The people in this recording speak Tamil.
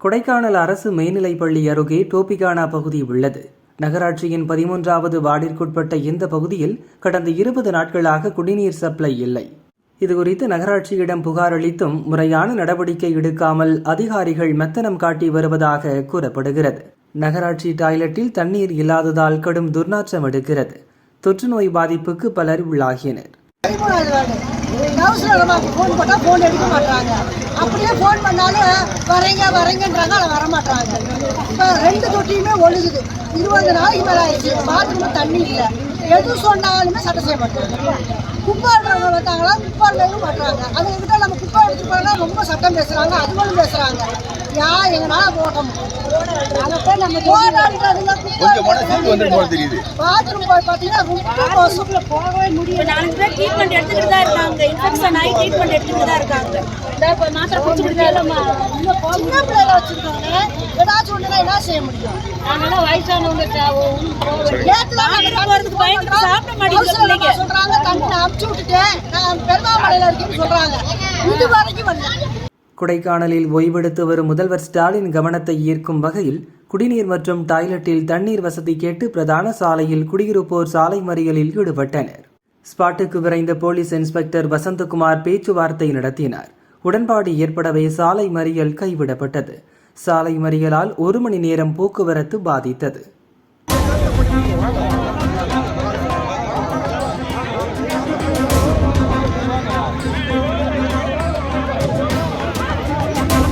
கொடைக்கானல் அரசு மேல்நிலைப்பள்ளி அருகே டோபிகானா பகுதி உள்ளது. நகராட்சியின் 13வது வார்டிற்குட்பட்ட இந்த பகுதியில் கடந்த 20 நாட்களாக குடிநீர் சப்ளை இல்லை. இதுகுறித்து நகராட்சியிடம் புகார் அளித்தும் முறையான நடவடிக்கை எடுக்காமல் அதிகாரிகள் மெத்தனம் காட்டி வருவதாக கூறப்படுகிறது. நகராட்சி டாய்லெட்டில் தண்ணீர் இல்லாததால் கடும் துர்நாற்றம் எடுக்கிறது. தொற்று நோய் பாதிப்புக்கு பலர் உள்ளாகினர். அப்படியே ஃபோன் பண்ணாலும் வரேங்கன்றாங்க, அதை வரமாட்டாங்க. இப்போ 2 தொட்டியுமே ஒழுகுது. 20 நாளைக்கு மேலே ஆயிடுச்சு. பாத்ரூம் தண்ணி இல்லை. எது சொன்னாலுமே சட்டை செய்ய மாட்டாங்க. குப்பை ஆடுறவங்க வந்தாங்களா, குப்பை ஆடவும் மாட்டாங்க. அதுக்கிட்ட நம்ம குப்பை எடுத்துட்டு போனா ரொம்ப சட்டம் பேசுறாங்க, அதுவும் பேசுறாங்க. எங்கனால போட நம்ம போராடுறதுல பாத்ரூம் போய் பார்த்தீங்கன்னா ரொம்ப மோசம்ல போகவே முடியும். 4 பேர் ட்ரீட்மெண்ட் எடுத்துக்கிட்டு தான் இருக்காங்க. இன்ஃபெக்ஷன் ஆகி ட்ரீட்மெண்ட் எடுத்துக்கிட்டு தான் இருக்காங்க. மாத்திரை குடிச்சுக்கிட்டே சின்ன பிள்ளைல வச்சிருக்காங்க. ஏதாச்சும் ஒண்ணுனா என்ன செய்ய முடியும்? நாங்களாம் வயசானவங்க சாப்பிட மாட்டேங்க சொல்றாங்க. தண்ணி அமுச்சு விட்டுட்டேன், நான் பெருமாமலையில இருக்கேன்னு சொல்றாங்க. இது வரைக்கும் வரல. கொடைக்கானலில் ஓய்வெடுத்து வரும் முதல்வர் ஸ்டாலின் கவனத்தை ஈர்க்கும் வகையில் குடிநீர் மற்றும் டாய்லெட்டில் தண்ணீர் வசதி கேட்டு பிரதான சாலையில் குடியிருப்போர் சாலை மறியலில் ஈடுபட்டனர். ஸ்பாட்டுக்கு விரைந்த போலீஸ் இன்ஸ்பெக்டர் வசந்தகுமார் பேச்சுவார்த்தை நடத்தினார். உடன்பாடு ஏற்படவே சாலை மறியல் கைவிடப்பட்டது. சாலை மறியலால் 1 மணி நேரம் போக்குவரத்து பாதித்தது.